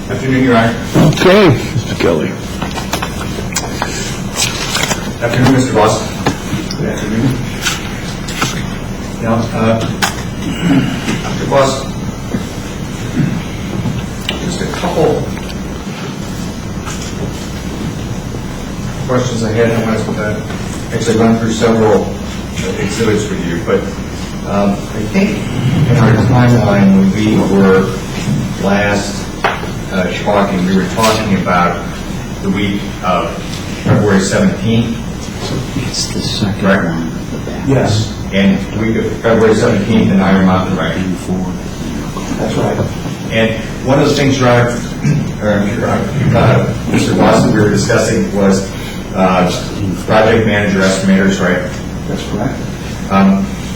Afternoon, Your Honor. Okay, Mr. Kelly. Afternoon, Mr. Boss. Good afternoon. Now, Mr. Boss, just a couple questions I had. I want to actually run through several exhibits with you, but I think in our timeline when we were last talking, we were talking about the week of February 17th. It's the second Right. one. Yes. And the week of February 17th in Iron Mountain, right? That's right. And one of the things, Mr. Watson, we were discussing was project manager estimators, right? That's correct.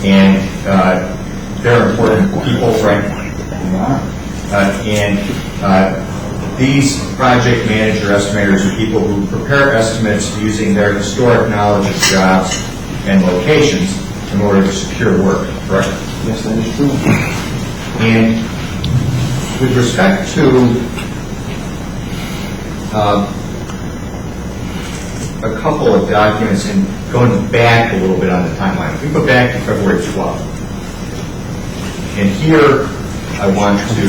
And they're important people, right? They are. And these project manager estimators are people who prepare estimates using their historic knowledge of jobs and locations in order to secure work, correct? Yes, that is true. And with respect to a couple of documents, and going back a little bit on the timeline, if we go back to February 12th, and here I want to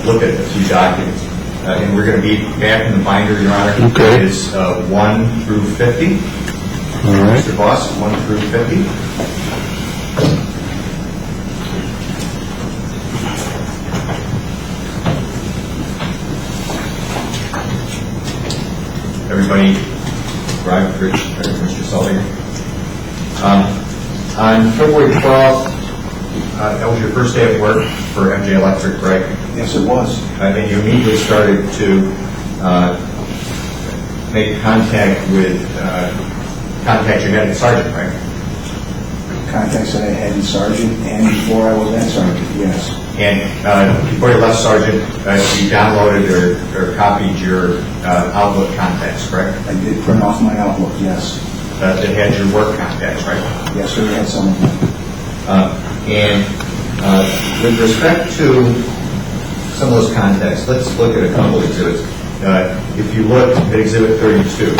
look at a few documents, and we're going to be back in the binder, Your Honor. Okay. It is 1 through 50. All right. Mr. Boss, 1 through 50. Everybody, right, Rich, Mr. Sullivan. On February 12th, that was your first day of work for MJ Electric, right? Yes, it was. And you immediately started to make contact with contacts you had at Sargent, right? Contacts that I had in Sargent and before I was at Sargent, yes. And before you left Sargent, you downloaded or copied your Outlook contacts, correct? I did print off my Outlook, yes. That had your work contacts, right? Yes, sir, I had some of them. And with respect to some of those contacts, let's look at a couple of exhibits. If you look at Exhibit 32,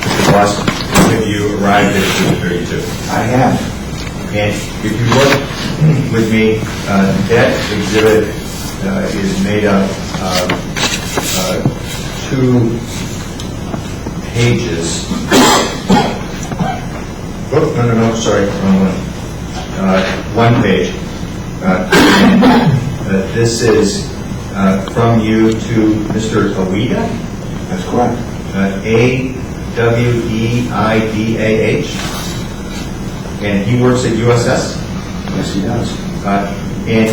Mr. Boss, have you arrived at Exhibit 32? I have. And if you look with me, that exhibit is made up of 2 pages. Oh, no, sorry, wrong one. 1 page. This is from you to Mr. Awida? That's correct. A-W-E-I-D-A-H. And he works at USS? Yes, he does. And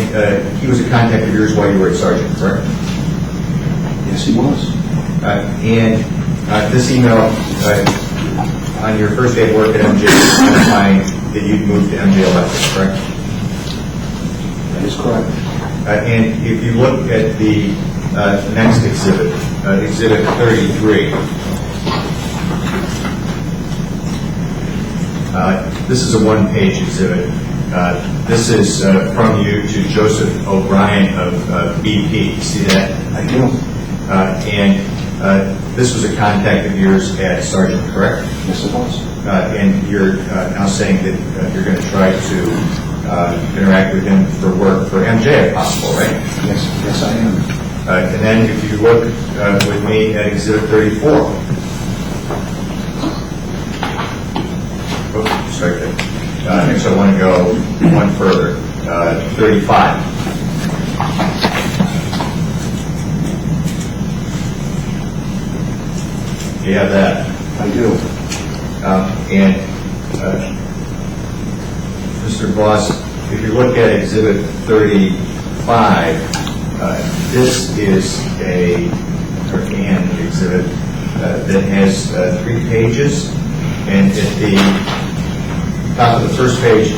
he was a contact of yours while you were at Sargent, correct? Yes, he was. And this email, on your first day of work at MJ, identifying that you'd moved to MJ Electric, correct? That is correct. And if you look at the next exhibit, Exhibit 33, this is a 1-page exhibit. This is from you to Joseph O'Brien of BP. See that? I do. And this was a contact of yours at Sargent, correct? Yes, it was. And you're now saying that you're going to try to interact with him for work for MJ if possible, right? Yes, I am. And then if you look with me at Exhibit 34. Oh, sorry. Next I want to go one further. 35. You have that? I do. And Mr. Voss, if you look at Exhibit 35, this is an exhibit that has 3 pages, and at the top of the first page,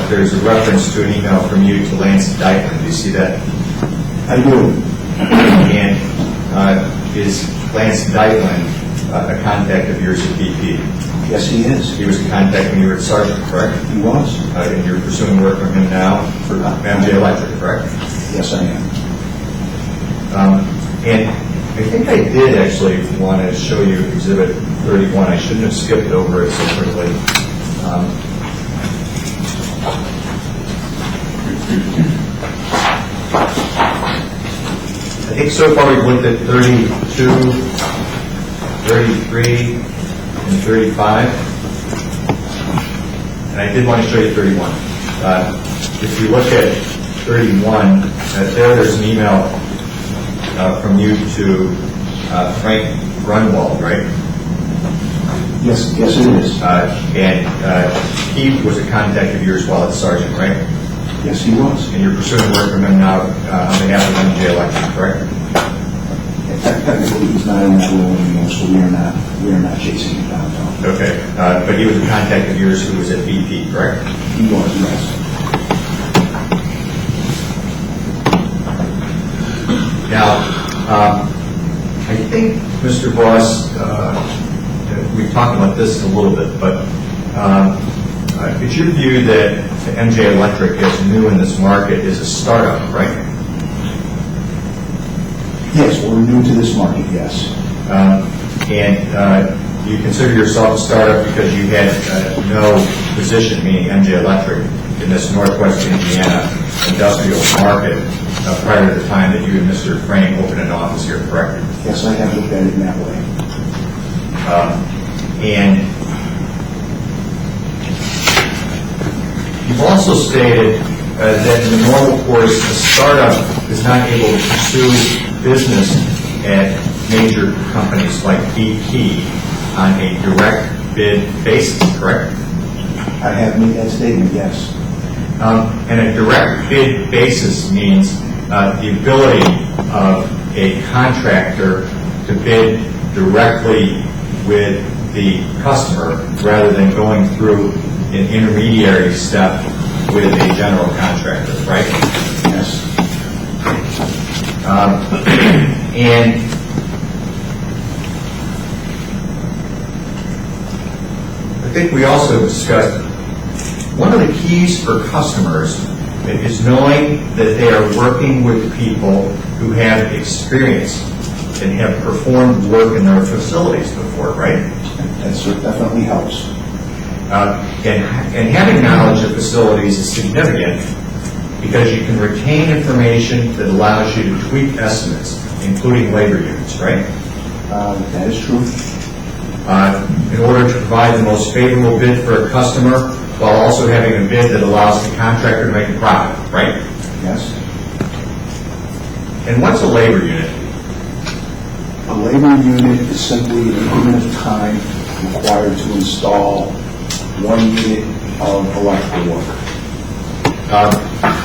there's a reference to an email from you to Lance Dykeman. Do you see that? I do. And is Lance Dykeman a contact of yours at BP? Yes, he is. He was a contact when you were at Sargent, correct? He was. And you're pursuing work from him now for MJ Electric, correct? Yes, I am. And I think I did actually want to show you Exhibit 31. I shouldn't have skipped over it so quickly. I think so far we've looked at 32, 33, and 35. And I did want to show you 31. If you look at 31, there's an email from you to Frank Grunwald, right? Yes, it is. And he was a contact of yours while at Sargent, right? Yes, he was. And you're pursuing work from him now on behalf of MJ Electric, correct? Technically, he's not in that role anymore, so we are not chasing him down, no. Okay. But he was a contact of yours who was at BP, correct? He was, yes. Now, I think, Mr. Voss, we've talked about this a little bit, but it's your view that MJ Electric, as new in this market, is a startup, right? Yes, we're new to this market, yes. And you consider yourself a startup because you had no position, meaning MJ Electric, in this Northwest Indiana industrial market prior to the time that you and Mr. Frank opened an office here, correct? Yes, I have looked at it in that way. And you've also stated that in the normal course, a startup is not able to pursue business at major companies like BP on a direct bid basis, correct? I have made that statement, yes. And a direct bid basis means the ability of a contractor to bid directly with the customer rather than going through an intermediary step with a general contractor, right? Yes. And I think we also discussed one of the keys for customers is knowing that they are working with people who have experience and have performed work in their facilities before, right? That definitely helps. And having knowledge of facilities is significant because you can retain information that allows you to tweak estimates, including labor units, right? That is true. In order to provide the most favorable bid for a customer while also having a bid that allows the contractor to make a profit, right? Yes. And what's a labor unit? A labor unit is simply an increment of time required to install 1 unit of electrical work.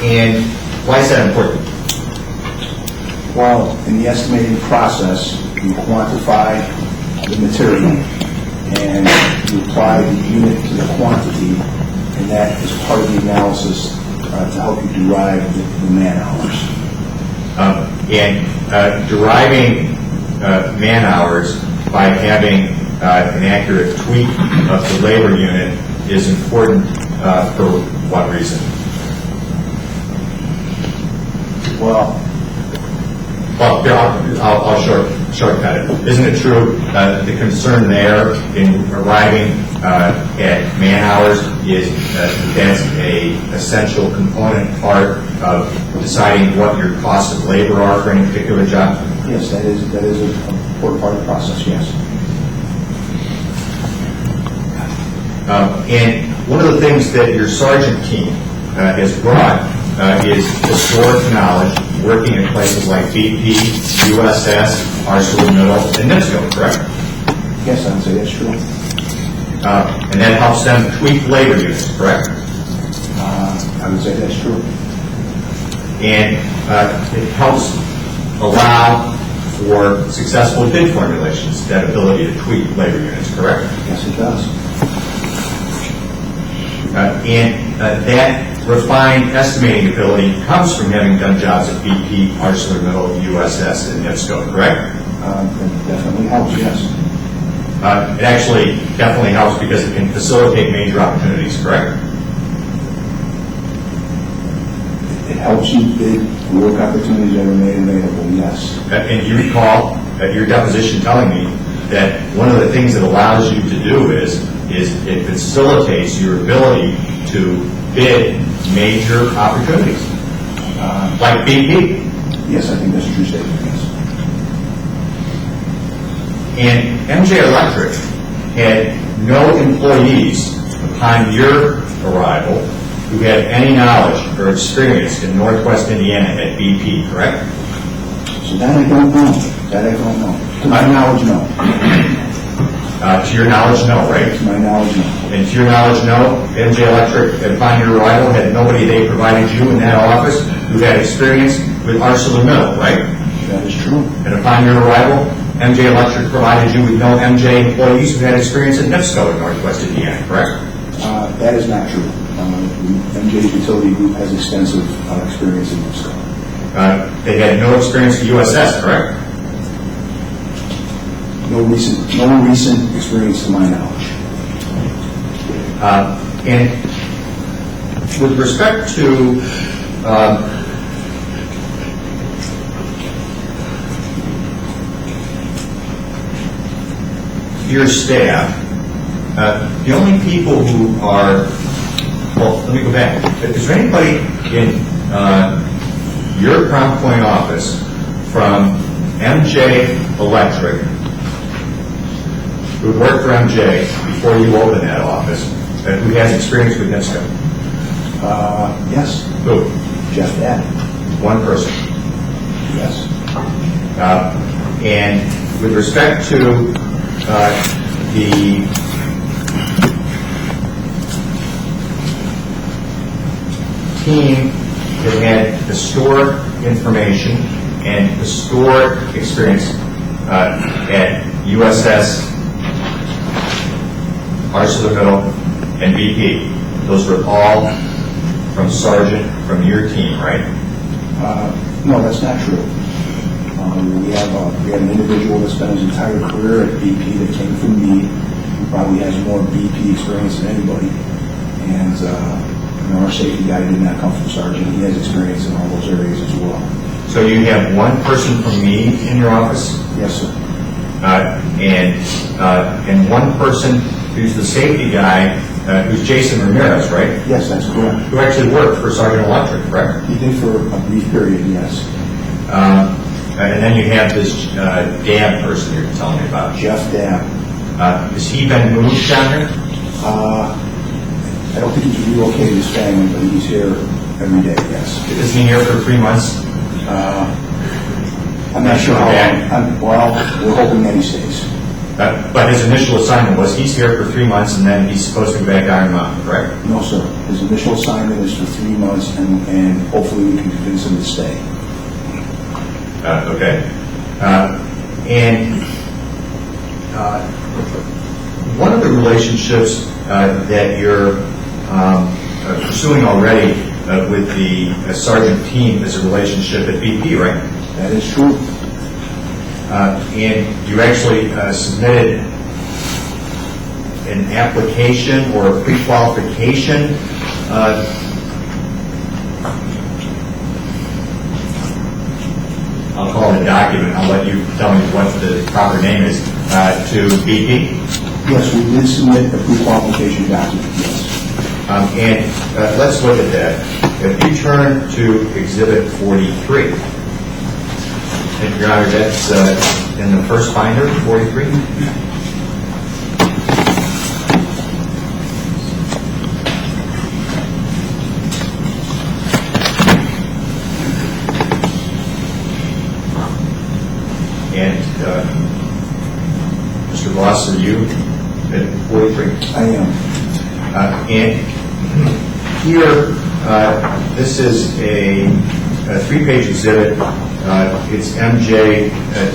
And why is that important? Well, in the estimating process, you quantify the material and you apply the unit to the quantity, and that is part of the analysis to help you derive the man hours. And deriving man hours by having an accurate tweak of the labor unit is important for what reason? Well, I'll shortcut it. Isn't it true the concern there in arriving at man hours is that's a essential component part of deciding what your costs of labor are for any particular job? yes, that is an important part of the process, yes. And one of the things that your Sargent team has brought is historic knowledge working in places like BP, USS, ArcelorMittal, and NIPSCO, correct? Yes, I would say that's true. And that helps them tweak labor units, correct? I would say that's true. And it helps allow for successful bid formulations, that ability to tweak labor units, correct? Yes, it does. And that refined estimating ability comes from having done jobs at BP, ArcelorMittal, USS, and NIPSCO, correct? That definitely helps, yes. It actually definitely helps because it can facilitate major opportunities, correct? It helps you bid work opportunities that are made available, yes. And you recall at your deposition telling me that one of the things that allows you to do is it facilitates your ability to bid major opportunities, like BP. Yes, I think that's a true statement, yes. And MJ Electric had no employees upon your arrival who had any knowledge or experience in Northwest Indiana at BP, correct? So that I don't know. To my knowledge, no. To your knowledge, no, right? To my knowledge, no. And to your knowledge, no, MJ Electric, upon your arrival, had nobody they provided you in that office who had experience with ArcelorMittal, right? That is true. And upon your arrival, MJ Electric provided you with no MJ employees who had experience at NIPSCO in Northwest Indiana, correct? That is not true. MJ's utility group has extensive experience in NIPSCO. They had no experience at USS, correct? No recent experience to my knowledge. And with respect to your staff, the only people who are, well, let me go back. Is there anybody in your Crown Point office from MJ Electric who worked for MJ before you opened that office who has experience with NIPSCO? Yes. Who? Jeff Dad. One person. Yes. And with respect to the team that had historic information and historic experience at USS, ArcelorMittal, and BP, those were all from Sargent, from your team, right? No, that's not true. We have an individual that spent his entire career at BP that came from me, who probably has more BP experience than anybody. And our safety guy did not come from Sargent. He has experience in all those areas as well. So you have one person from me in your office? Yes, sir. And one person who's the safety guy, who's Jason Ramirez, right? Yes, that's correct. Who actually worked for Sargent Electric, correct? He did for a brief period, yes. And then you have this Dab person you're telling me about. Jeff Dab. Has he been moved down here? I don't think he's relocated his family, but he's here every day, yes. Is he here for 3 months? I'm not sure how long. Well, we're hoping that he stays. But his initial assignment was he's here for 3 months and then he's supposed to go back to Iron Mountain, correct? No, sir. His initial assignment is for 3 months, and hopefully we can convince him to stay. Okay. And one of the relationships that you're pursuing already with the Sargent team is a relationship at BP, right? That is true. And you actually submitted an application or a pre-qualification I'll call it a document. I'll let you tell me what the proper name is, to BP. Yes, we did submit a pre-qualification document, yes. And let's look at that. If you turn to Exhibit 43, and Your Honor, that's in the first binder, 43. And Mr. Ross, are you at 43? I am. And here, this is a 3-page exhibit. It's MJ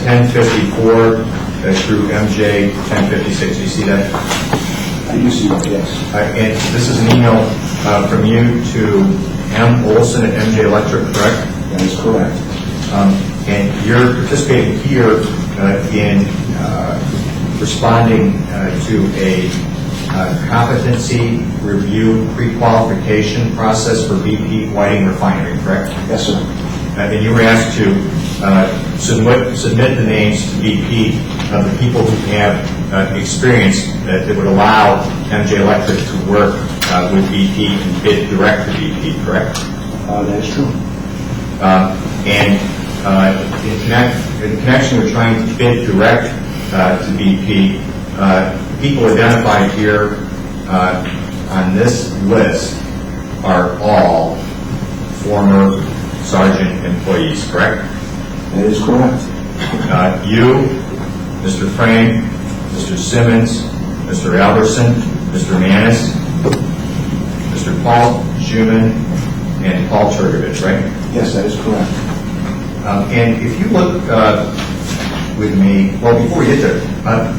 1054 through MJ 1056. Do you see that? I do see that, yes. And this is an email from you to M. Olson at MJ Electric, correct? That is correct. And you're participating here in responding to a competency review pre-qualification process for BP Whiting Refinery, correct? Yes, sir. And you were asked to submit the names to BP of the people who have experience that would allow MJ Electric to work with BP and bid direct to BP, correct? That is true. And in connection with trying to bid direct to BP, people identified here on this list are all former Sargent employees, correct? That is correct. You, Mr. Frame, Mr. Simmons, Mr. Alberson, Mr. Manis, Mr. Paul Schumann, and Paul Turgovich, right? Yes, that is correct. And if you look with me, well, before we get there,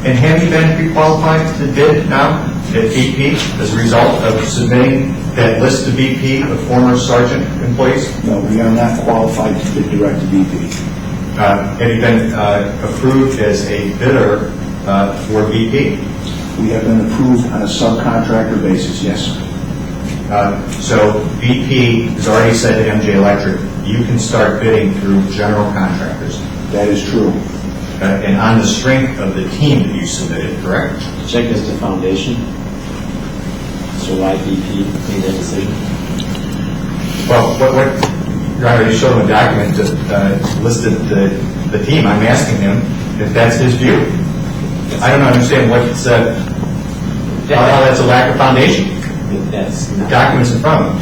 and have you been pre-qualified to bid now at BP as a result of submitting that list to BP of former Sargent employees? No, we are not qualified to bid direct to BP. Have you been approved as a bidder for BP? We have been approved on a subcontractor basis, yes. So BP has already said to MJ Electric, you can start bidding through general contractors. That is true. And on the strength of the team that you submitted, correct? Check as to foundation. So why BP made that decision? Well, Your Honor, you showed him a document that listed the team. I'm asking him if that's his view. I don't understand what how that's a lack of foundation. That's not, Documents in front of him.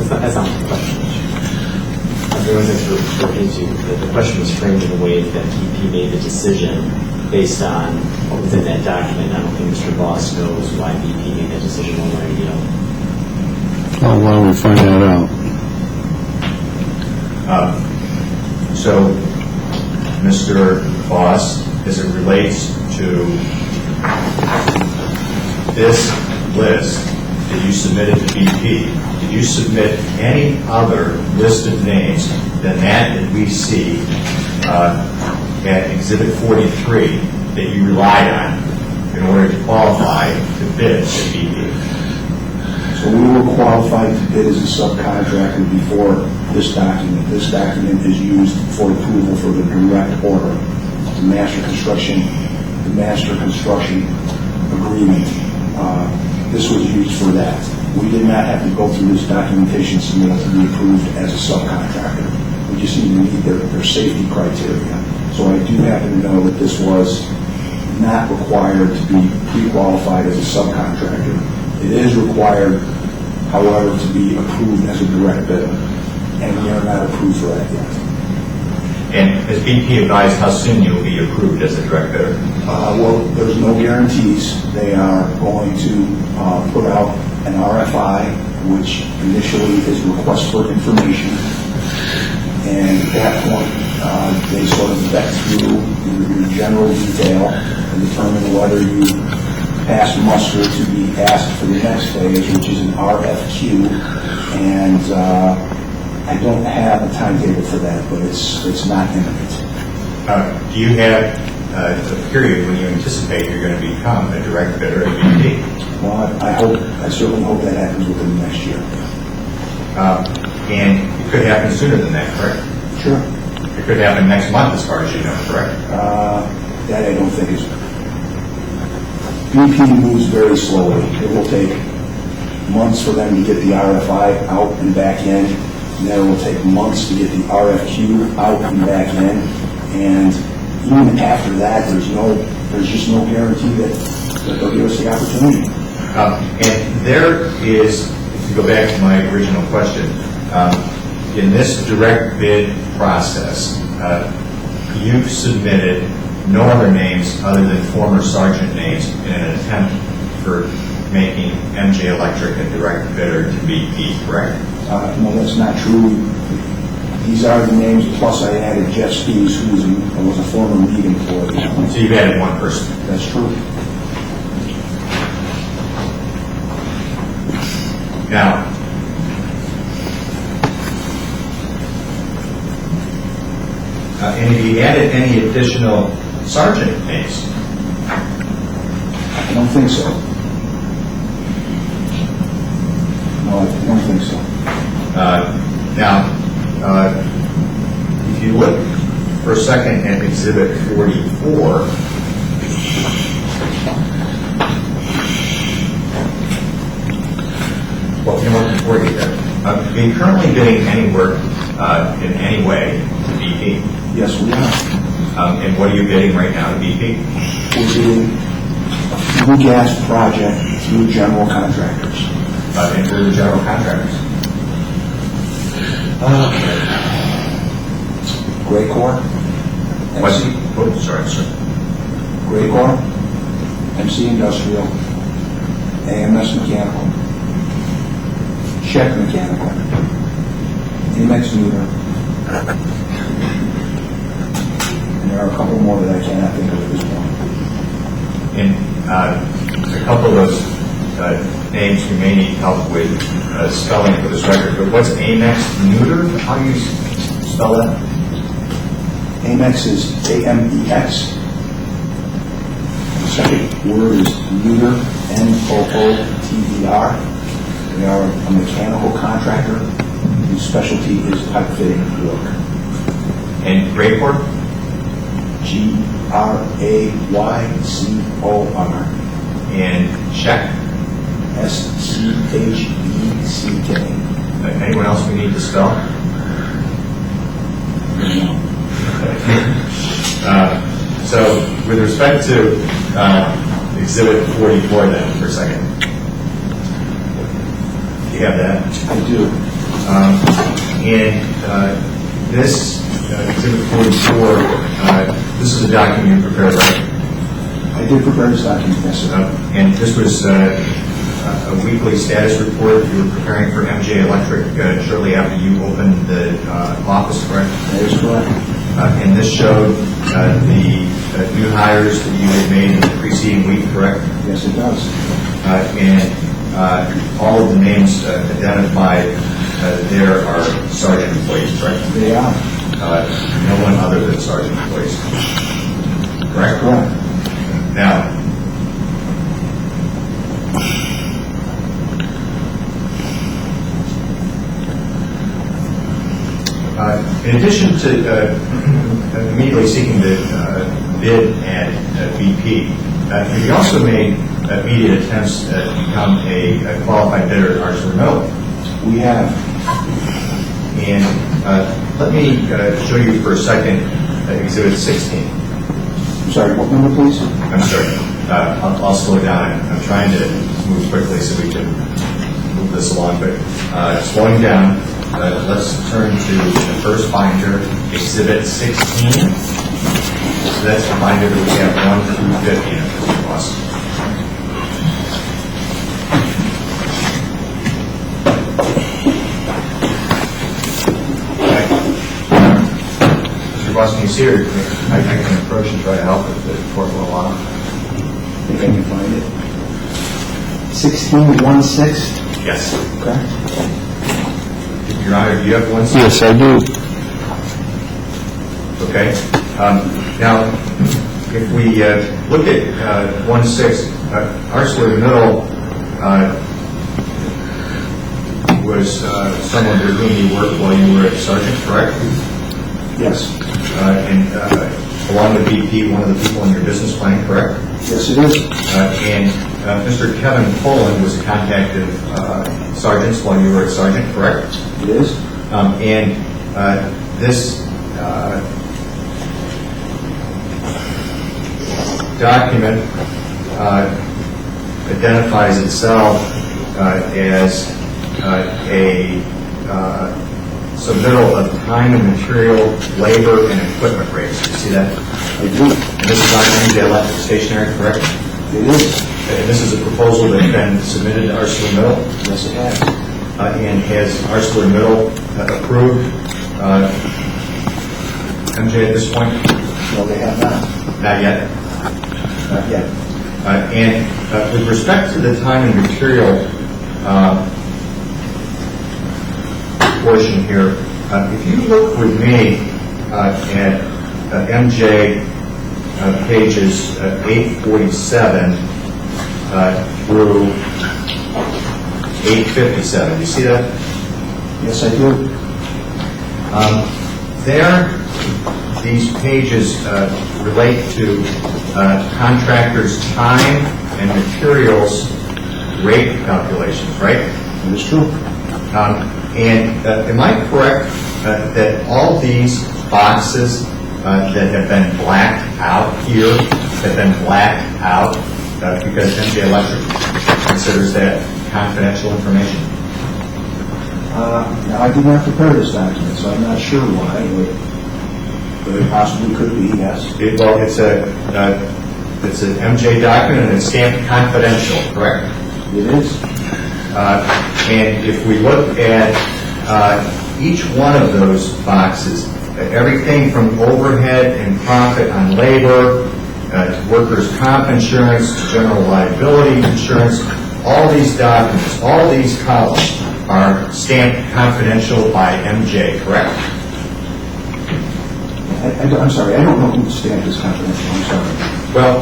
that's not the question. Everyone has referred into the question was framed in a way that BP made the decision based on what was in that document. I don't think Mr. Voss knows why BP made that decision one way or the other. Oh, why don't we find that out? So, Mr. Voss, as it relates to this list that you submitted to BP, did you submit any other list of names than that we see at Exhibit 43 that you relied on in order to qualify to bid at BP? So we were qualified to bid as a subcontractor before this document. This document is used for approval for the direct order, the master construction agreement. This was used for that. We did not have to go through this documentation submittal to be approved as a subcontractor. We just need to meet their safety criteria. So I do happen to know that this was not required to be pre-qualified as a subcontractor. It is required, however, to be approved as a direct bidder, and we are not approved for that yet. And has BP advised how soon you'll be approved as a direct bidder? Well, there's no guarantees. They are going to put out an RFI, which initially is request for information, and at that point, they sort of vet through your general detail and determine whether you pass muster to be asked for the next phase, which is an RFQ, and I don't have a timetable for that, but it's not imminent. Do you have a period when you anticipate you're going to become a direct bidder at BP? Well, I certainly hope that happens within the next year. And it could happen sooner than that, correct? Sure. It could happen next month, as far as you know, correct? That I don't think is. BP moves very slowly. It will take months for them to get the RFI out and back in, and then it will take months to get the RFQ out and back in, and even after that, there's just no guarantee that they'll give us the opportunity. And there is, to go back to my original question, in this direct bid process, you've submitted no other names other than former Sargent names in an attempt for making MJ Electric a direct bidder to BP, correct? No, that's not true. These are the names, plus I added Jeff Steves, who was a former lead employee. So you've added one person. That's true. Now, and have you added any additional Sargent names? I don't think so. No, I don't think so. Now, if you look for a second at Exhibit 44, well, you know, before you get there, are you currently bidding any work in any way to BP? Yes, we are. And what are you bidding right now to BP? We're doing a flue gas project through general contractors. And who are the general contractors? LakeCo. What's he? Oh, sorry, sir. LakeCo, MC Industrial, AMS Mechanical, Check Mechanical, Amex Neuter, and there are a couple more that I cannot think of at this point. And a couple of those names we may need help with spelling for this record, but what's Amex Neuter? How do you spell that? Amex is A-M-E-X. The second word is Neuter, N-O-O-T-E-R. They are a mechanical contractor whose specialty is pipe fitting work. And Grayport? G-R-A-Y-C-O-R. And Check? S-C-H-E-C-K. Anyone else we need to spell? So, with respect to Exhibit 44 then, for a second. You have that? I do. And this Exhibit 44, this is a document you prepared, right? I did prepare this document, yes, sir. And this was a weekly status report you were preparing for MJ Electric shortly after you opened the office, correct? That is correct. And this showed the new hires that you had made in the preceding week, correct? Yes, it does. And all of the names identified there are Sargent employees, correct? They are. No one other than Sargent employees. Correct? Correct. Now, in addition to immediately seeking to bid at BP, you also made immediate attempts to become a qualified bidder at ArcelorMittal. We have. And let me show you for a second Exhibit 16. I'm sorry, what number, please? I'm sorry. I'll slow down. I'm trying to move quickly so we can move this along. But slowing down, let's turn to the first binder, Exhibit 16. So that's the binder that we have 1 through 50 in it. Mr. Boss, can you see her? I can approach and try to help if the report will allow. I think I can find it. 1616. Yes. Okay. Your Honor, do you have one? Yes, I do. Okay. Now, if we look at 1.6, ArcelorMittal was someone with whom you worked while you were at Sargent, correct? Yes. And along with BP, one of the people in your business plan, correct? Yes, it is. And Mr. Kevin Poland was a contact of Sargent's while you were at Sargent, correct? It is. And this document identifies itself as a submittal of time and material, labor, and equipment rates. Do you see that? I do. And this is on MJ Electric Stationery, correct? It is. And this is a proposal that has been submitted to ArcelorMittal. Yes, it has. And has ArcelorMittal approved MJ at this point? No, they have not. Not yet. Not yet. And with respect to the time and material portion here. If you look with me at MJ pages 847 through 857, you see that? Yes, I do. These pages relate to contractors' time and materials rate calculations, right? That is true. And am I correct that all these boxes that have been blacked out here have been blacked out because MJ Electric considers that confidential information? Now, I did not prepare this document, so I'm not sure why, but it possibly could be, yes. Well, it's an MJ document and it's stamped confidential, correct? It is. And if we look at each one of those boxes, everything from overhead and profit on labor, to workers' comp insurance, to general liability insurance, all these documents, all these columns are stamped confidential by MJ, correct? I'm sorry, I don't know who stamped this confidential. I'm sorry. Well,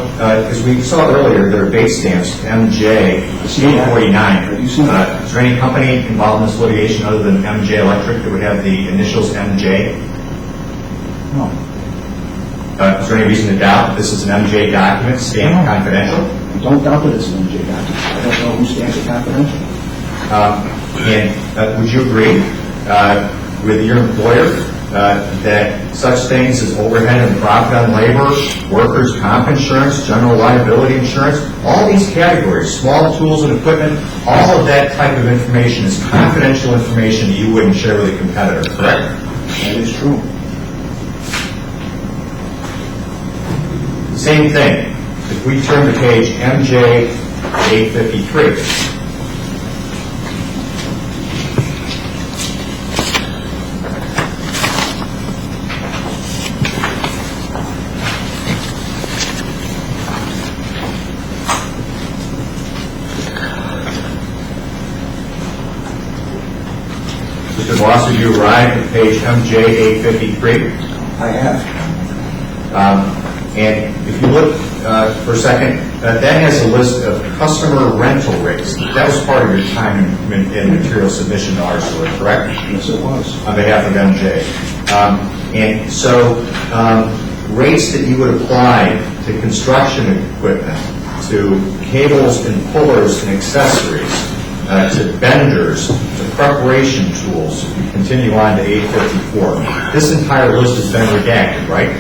as we saw earlier, there are base stamps, MJ 849. Have you seen that? Is there any company involved in this litigation other than MJ Electric that would have the initials MJ? No. Is there any reason to doubt this is an MJ document stamped confidential? I don't doubt that it's an MJ document. I don't know who stamped it confidential. And would you agree with your employer that such things as overhead and profit on labor, workers' comp insurance, general liability insurance, all these categories, small tools and equipment, all of that type of information is confidential information that you wouldn't share with a competitor, correct? That is true. Same thing. If we turn to page MJ 853. Mr. Voss, have you arrived at page MJ 853? I have. And if you look for a second, that has a list of customer rental rates. That was part of your time and material submission to our store, correct? Yes, it was. On behalf of MJ. And so rates that you would apply to construction equipment, to cables and pullers and accessories, to benders, to preparation tools. We continue on to 854. This entire list has been redacted, right?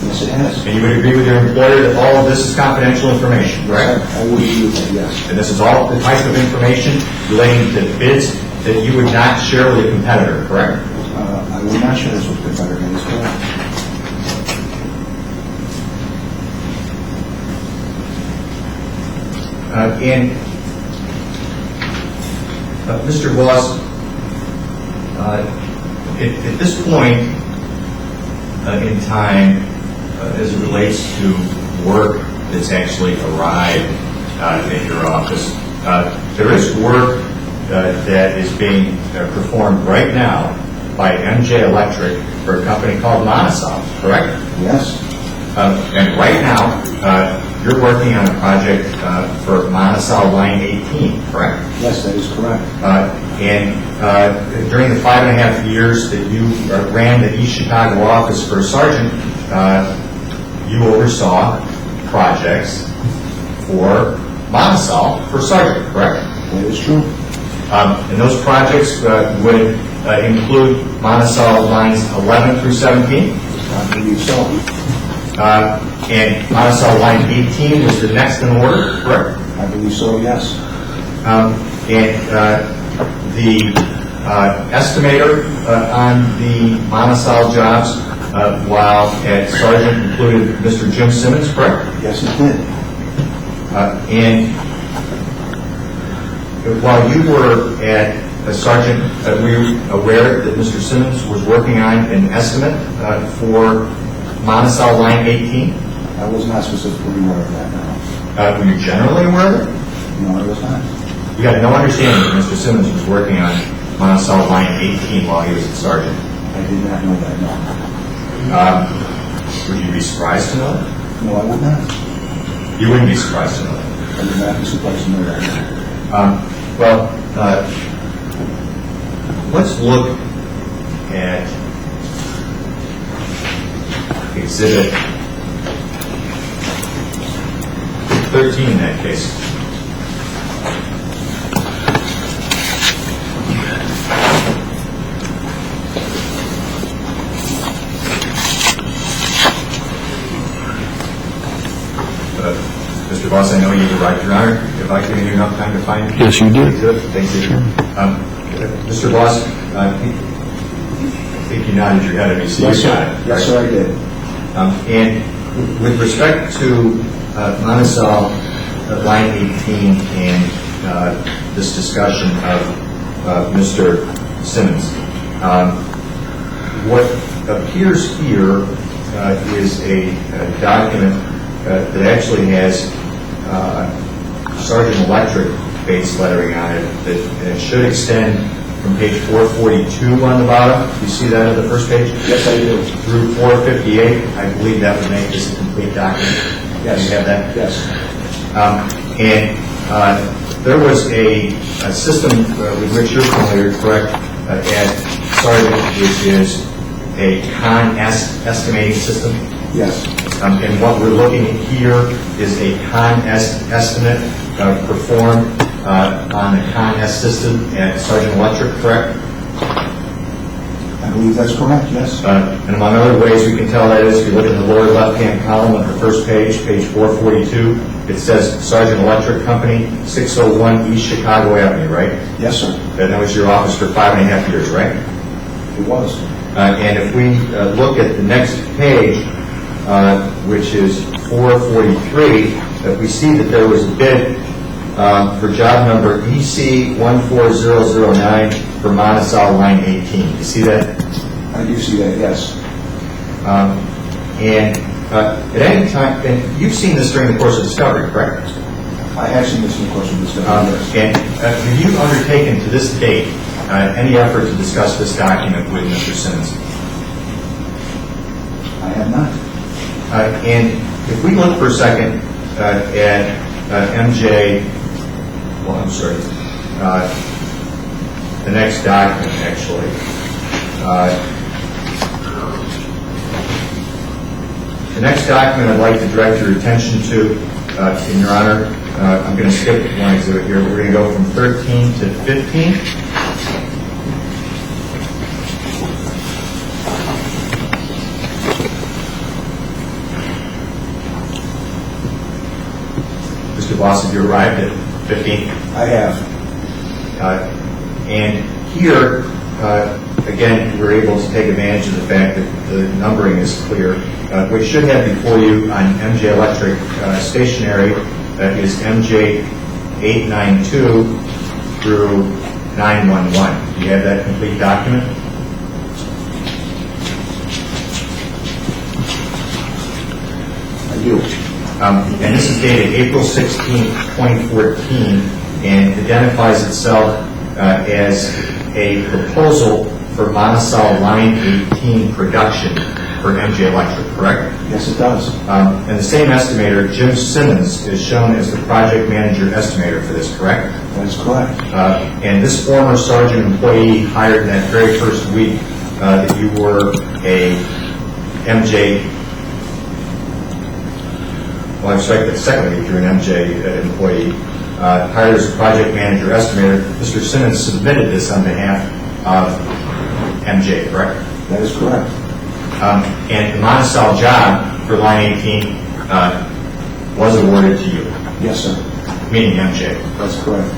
Yes, it has. And you would agree with your employer that all of this is confidential information, correct? I would agree with that, yes. And this is all the type of information relating to bids that you would not share with a competitor, correct? I would not share this with the competitor. That is correct. And Mr. Voss, at this point in time, as it relates to work that's actually arrived at your office, there is work that is being performed right now by MJ Electric for a company called Monasol, correct? Yes. And right now, you're working on a project for Monasol Line 18, correct? Yes, that is correct. And during the 5.5 years that you ran the East Chicago office for Sargent, you oversaw projects for Monasol for Sargent, correct? That is true. And those projects would include Monasol lines 11 through 17? I believe so. And Monasol line 18 was the next in order, correct? I believe so, yes. And the estimator on the Monasol jobs while at Sargent included Mr. Jim Simmons, correct? Yes, it did. And while you were at Sargent, were you aware that Mr. Simmons was working on an estimate for Monasol line 18? I was not specifically aware of that now. Were you generally aware of it? No, I was not. You had no understanding that Mr. Simmons was working on Monticello Line 18 while he was at Sargent. I did not know that, no. Would you be surprised to know that? No, I would not. You wouldn't be surprised to know that. I would not be surprised to know that. Let's look at Exhibit 13 in that case. Mr. Boss, I know you arrived, Your Honor. If I give you enough time to find it. Yes, you did. Thank you. Mr. Boss, I think you nodded your head at me. So Yes, you got it. Yes, sir, I did. And with respect to Monticello Line 18 and this discussion of Mr. Simmons, what appears here is a document that actually has Sargent Electric base lettering on it, that it should extend from page 442 on the bottom. Do you see that on the first page? Yes, I do. Through 458. I believe that would make this a complete document. Yes. You have that? Yes. And there was a system with which you're familiar, correct, at Sargent, which is a estimating system. Yes. And what we're looking at here is a estimate performed on the system at Sargent Electric, correct? I believe that's correct, yes. And among other ways we can tell that is, if you look at the lower left-hand column of the first page, page 442, it says Sargent Electric Company, 601 East Chicago Avenue, right? Yes, sir. And that was your office for 5.5 years, right? It was. And if we look at the next page, which is 443, we see that there was a bid for job number EC14009 for Monticello Line 18. You see that? I do see that, yes. And at any time, and you've seen this during the course of discovery, correct? I have seen this in the course of discovery, yes. And have you undertaken to this date any effort to discuss this document with Mr. Simmons? I have not. And if we look for a second at MJ, well, I'm sorry, the next document, actually. The next document I'd like to direct your attention to, in your honor, I'm going to skip one exhibit here. We're going to go from 13 to 15. Mr. Boss, have you arrived at 15? I have. And here, again, we're able to take advantage of the fact that the numbering is clear. What you should have before you on MJ Electric stationary is MJ 892 through 911. Do you have that complete document? I do. And this is dated April 16, 2014, and identifies itself as a proposal for Monticello Line 18 production for MJ Electric, correct? Yes, it does. And the same estimator, Jim Simmons, is shown as the project manager estimator for this, correct? That is correct. And this former Sargent employee hired that very first week that you were a MJ, well, I'm sorry, the second week you're an MJ employee, hired as a project manager estimator. Mr. Simmons submitted this on behalf of MJ, correct? That is correct. And the Monticello job for Line 18 was awarded to you, Yes, sir. meaning MJ. That's correct.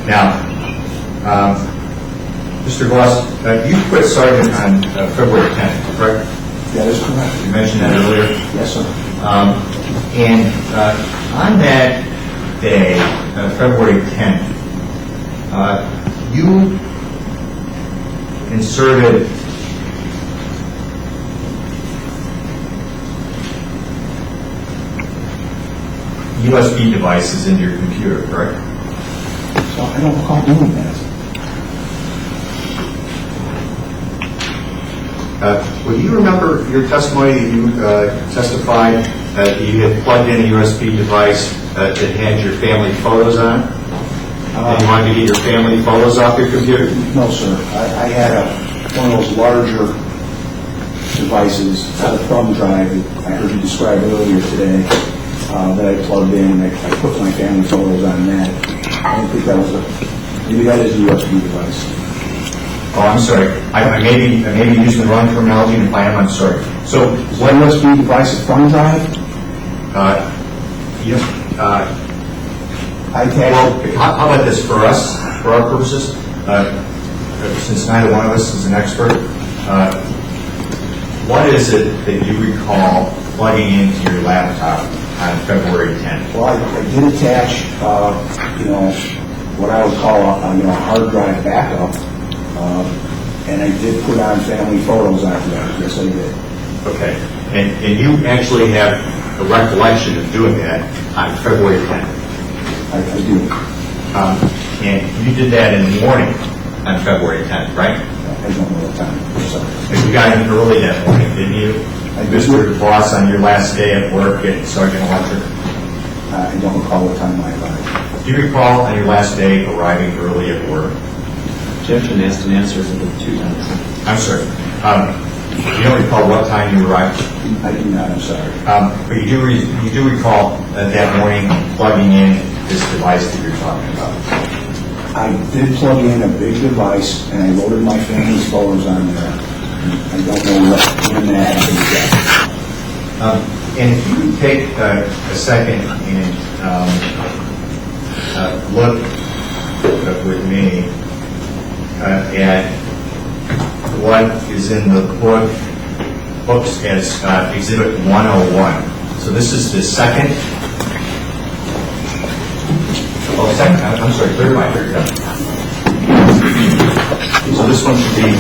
Now, Mr. Voss, you quit Sargent on February 10th, correct? That is correct. You mentioned that earlier. Yes, sir. And on that day, February 10th, You inserted USB devices into your computer, correct? So I don't recall doing that. Well, do you remember your testimony that you testified that you had plugged in a USB device that had your family photos on? And you wanted to get your family photos off your computer? No, sir. I had one of those larger devices, not a thumb drive that I heard you describe earlier today, that I plugged in. I put my family photos on that. I don't think that was maybe that is a USB device. Oh, I'm sorry. I may be using the wrong terminology, and if I am, I'm sorry. So, What USB device, a thumb drive? yes, I well, attached. how about this for us, for our purposes? Since neither one of us is an expert, what is it that you recall plugging into your laptop on February 10th? Well, I did attach, what I would call a hard drive backup, and I did put on family photos after that. Yes, I did. Okay. And you actually have a recollection of doing that on February 10th? I do. And you did that in the morning on February 10th, right? I don't know what time. I'm sorry. And you got in early that morning, didn't you? I did. Mr. Boss, on your last day at work at Sargent Electric? I don't recall what time I arrived. Do you recall on your last day arriving early at work? Objection asked and answered two times. I'm sorry. You don't recall what time you arrived? I do not, I'm sorry. But you do recall that morning plugging in this device that you're talking about? I did plug in a big device, and I loaded my family's photos on there. I don't know when that happened exactly. And if you could take a second and look with me at what is in the books as Exhibit 101. So this is the second. Oh, second. I'm sorry, third by third. Yeah. So this one should be 101.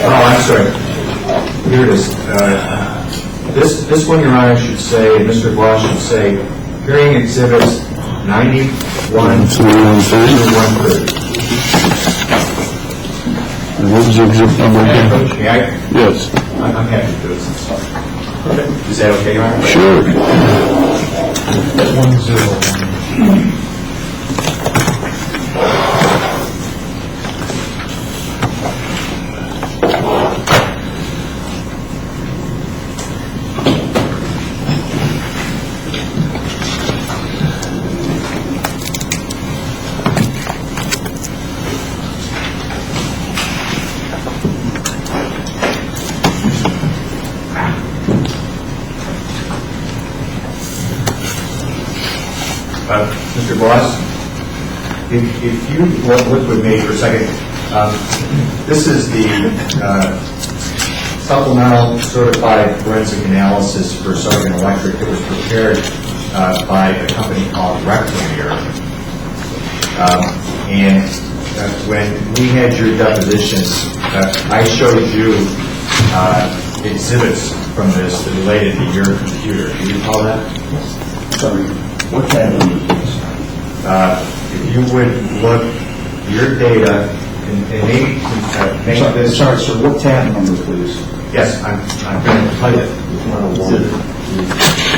Oh, I'm sorry. Here it is. This one, Your Honor, should say, Mr. Bloss should say, hearing exhibits 91 through 130. And what was the exhibit number again? May I? Yes. I'm happy to do it. Is that okay, Your Honor? Sure. 101. Mr. Bloss, if you look with me for a second, this is the supplemental certified forensic analysis for Sargent Electric that was prepared by a company called Rectilinear. And when we had your depositions, I showed you exhibits from this that related to your computer. Do you recall that? Sorry, what tab number is this? If you would look your data and maybe make this. Sorry, sir, what tab number, please? Yes, I'm going to tell you. 101.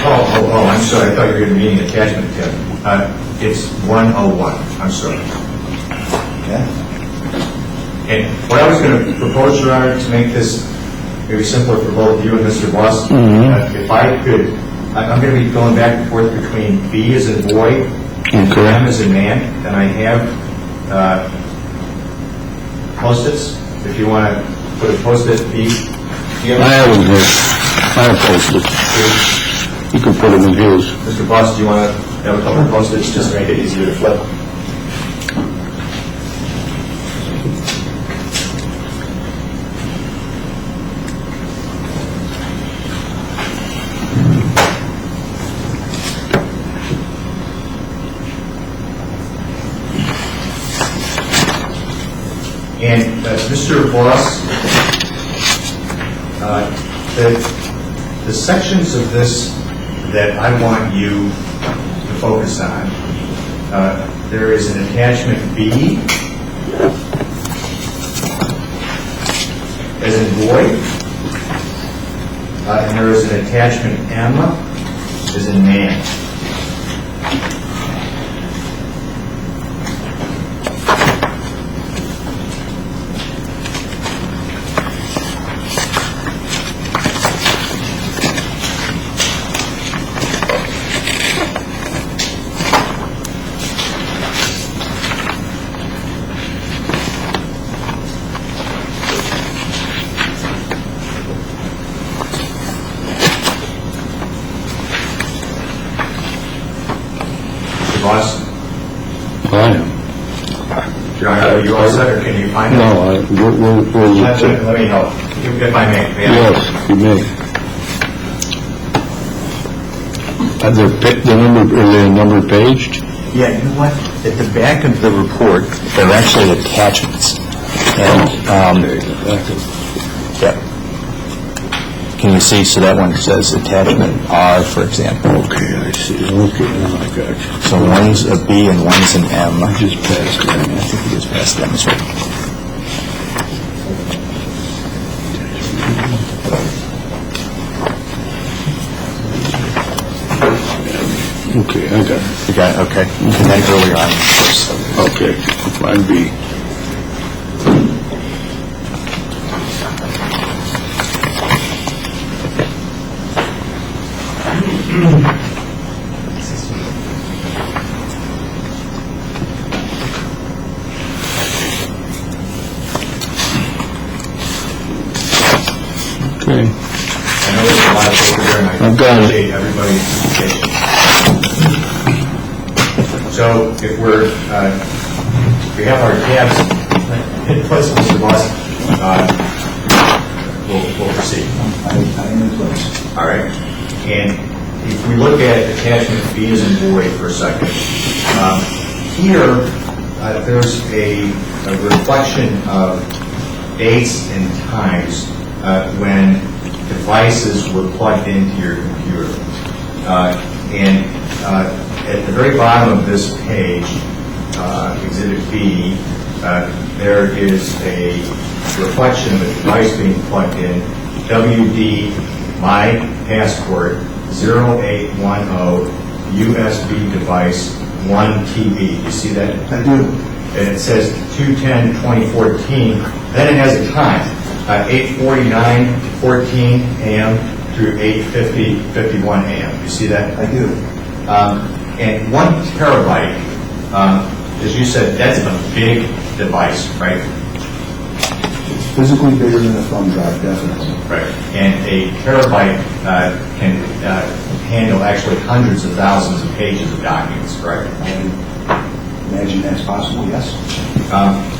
Oh, I'm sorry. I thought you were going to be meeting attachment tab. It's 101. I'm sorry. Yeah. And what I was going to propose, Your Honor, to make this maybe simpler for both you and Mr. Boss, if I could, I'm going to be going back and forth between B as in boy and M as in man, and I have post-its. If you want to put a post-it B. I have them here. I have post-its. You can put them in his. Mr. Boss, do you want to have a couple of post-its just to make it easier to flip? And Mr. Voss, the sections of this that I want you to focus on, there is an attachment B, as in boy, and there is an attachment M, as in man. I am. Are you all set, or can you find it? No, where is it? Let me help, if I may. Yes, you may. Are they number paged? Yeah, you know what? At the back of the report, there are actually attachments. And, yeah. Can you see? So that one says attachment R, for example. Okay, I see. Okay, now I got you. So one's a B and one's an M. I just passed that. I think we just passed that. That's right. Okay, I got it. You got it? Okay. And then earlier on, of course. Okay, line B. Okay. I know there's a lot of paper there, and I I've got it. appreciate everybody's patience. So if we have our tabs in place, Mr. Voss, we'll proceed. I am in place. All right. And if we look at attachment B as in boy for a second, here there's a reflection of dates and times when devices were plugged into your computer. And at the very bottom of this page, Exhibit B, there is a reflection of a device being plugged in, WD My Passport 0810 USB device 1 TB. You see that? I do. And it says 2/10/2014. Then it has a time, 8:49:14 a.m. through 8:50:51 a.m. You see that? I do. And 1 terabyte, as you said, that's a big device, right? It's physically bigger than a thumb drive, definitely. Right. And a terabyte can handle actually hundreds of thousands of pages of documents, correct? I imagine that's possible, yes.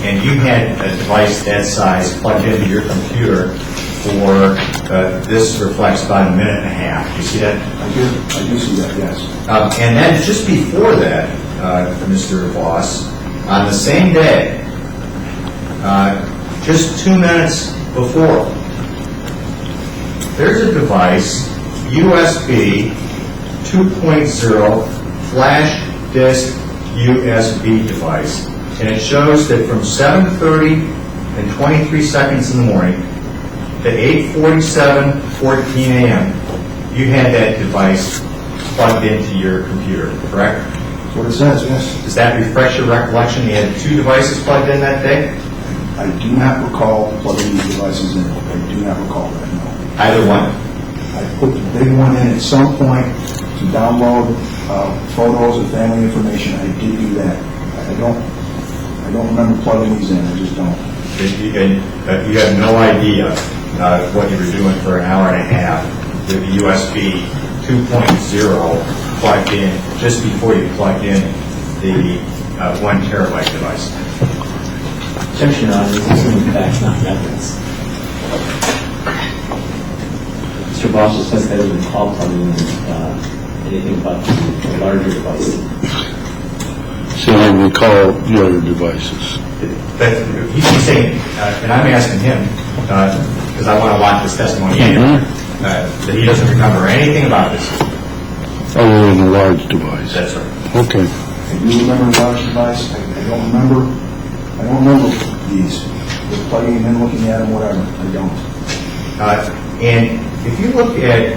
And you had a device that size plugged into your computer for, this reflects about a minute and a half. You see that? I do see that, yes. And then just before that, Mr. Voss, on the same day, just 2 minutes before, there's a device, USB 2.0 flash disk USB device, and it shows that from 7:30 and 23 seconds in the morning to 8:47:14 a.m., you had that device plugged into your computer, correct? That's what it says, yes. Does that refresh your recollection? You had 2 devices plugged in that day? I do not recall plugging these devices in. I do not recall that, no. Either one? I put the big one in at some point to download photos of family information. I did do that. I don't remember plugging these in. I just don't. You have no idea what you were doing for an hour and a half with the USB 2.0 plugged in just before you plugged in the 1 terabyte device. Attention on this is facts, not methods. Mr. Bosch just says that it would call plugging anything but the larger device. So I recall the other devices. He's saying, and I'm asking him, because I want to lock this testimony in, that he doesn't remember anything about this. Other than a large device. That's right. Okay. I do remember the large device. I don't remember these. Just plugging them in, looking at them, whatever. I don't. And if you look at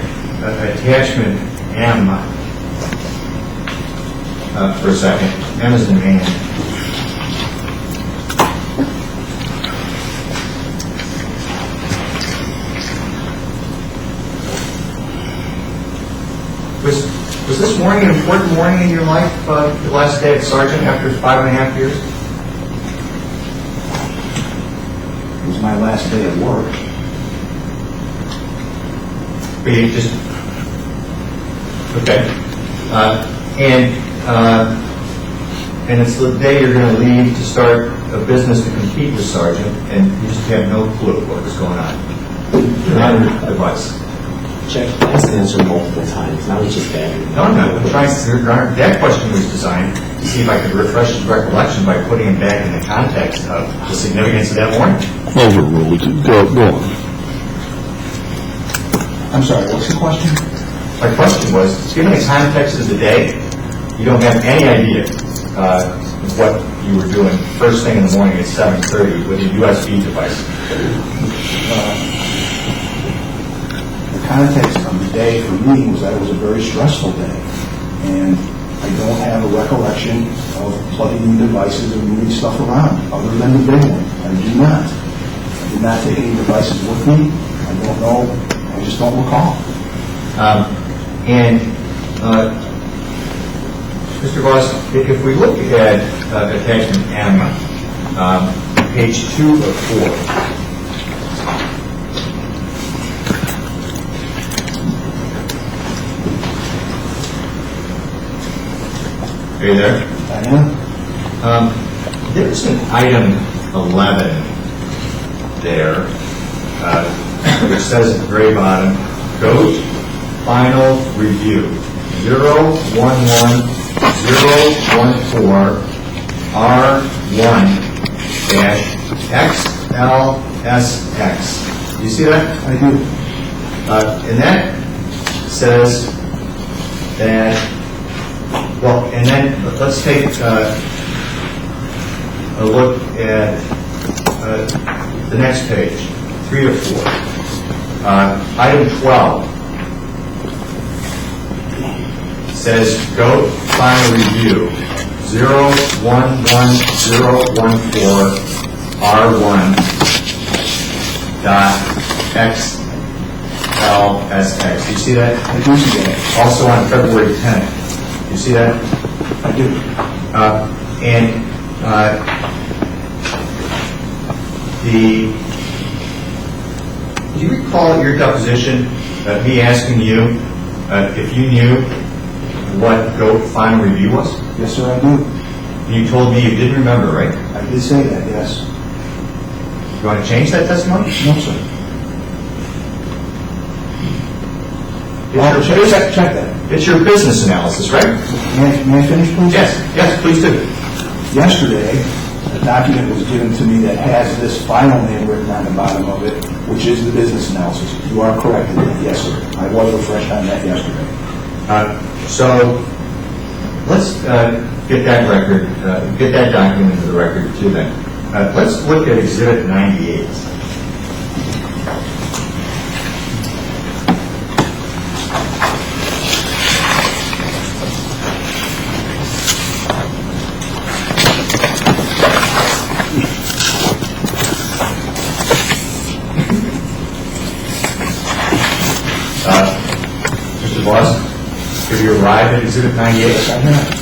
attachment M for a second, M is in man. Was this morning an important morning in your life, the last day at Sargent after 5.5 years? It was my last day at work. But you just... Okay. And it's the day you're going to leave to start a business to compete with Sargent, and you just have no clue what was going on. Not your device. Check, ask the answer multiple times, not just bad. No, I'm not. I'm trying to... That question was designed to see if I could refresh his recollection by putting him back in the context of the significance of that morning. Overruled. Go on. I'm sorry, what's the question? My question was, given the context of the day, you don't have any idea what you were doing first thing in the morning at 7:30 with a USB device. The context of the day for me was that it was a very stressful day, and I don't have a recollection of plugging in devices and moving stuff around, other than the big one. I do not. I did not take any devices with me. I don't know. I just don't recall. Mr. Voss, if we look at attachment M, page 2 of 4, are you there? I am. There's an item 11 there, which says at the very bottom, GOAT final review 011014 R1-XLSX. Do you see that? I do. And that says that, well, and then let's take a look at the next page, 3 or 4. Item 12 says GOAT final review 011014 R1.XLSX. Do you see that? I do see that. Also on February 10th. Do you see that? I do. Do you recall at your deposition me asking you if you knew what GOAT final review was? Yes, sir, I do. And you told me you didn't remember, right? I did say that, yes. You want to change that testimony? No, sir. Check that. It's your business analysis, right? May I finish, please? Yes, please do. Yesterday, a document was given to me that has this final name written on the bottom of it, which is the business analysis. You are correct in that, yes, sir. I was refreshed on that yesterday. So let's get that record, get that document into the record too then. Let's look at Exhibit 98. Mr. Voss, have you arrived at Exhibit 98? Yes, I have.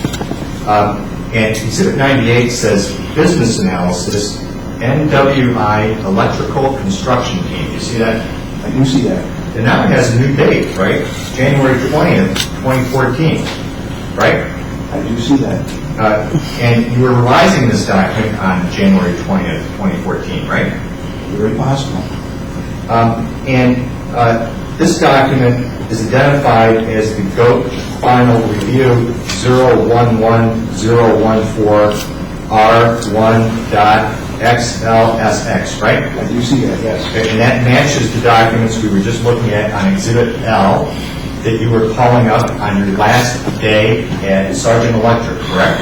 And Exhibit 98 says business analysis, NWI Electrical Construction Team. You see that? I do see that. And now it has a new date, right? January 20th, 2014, right? I do see that. And you were revising this document on January 20th, 2014, right? Very possible. this document is identified as the GOAT Final Review 011014R1.XLSX, right? I do see that, yes. And that matches the documents we were just looking at on Exhibit L that you were calling up on your last day at Sargent Electric, correct?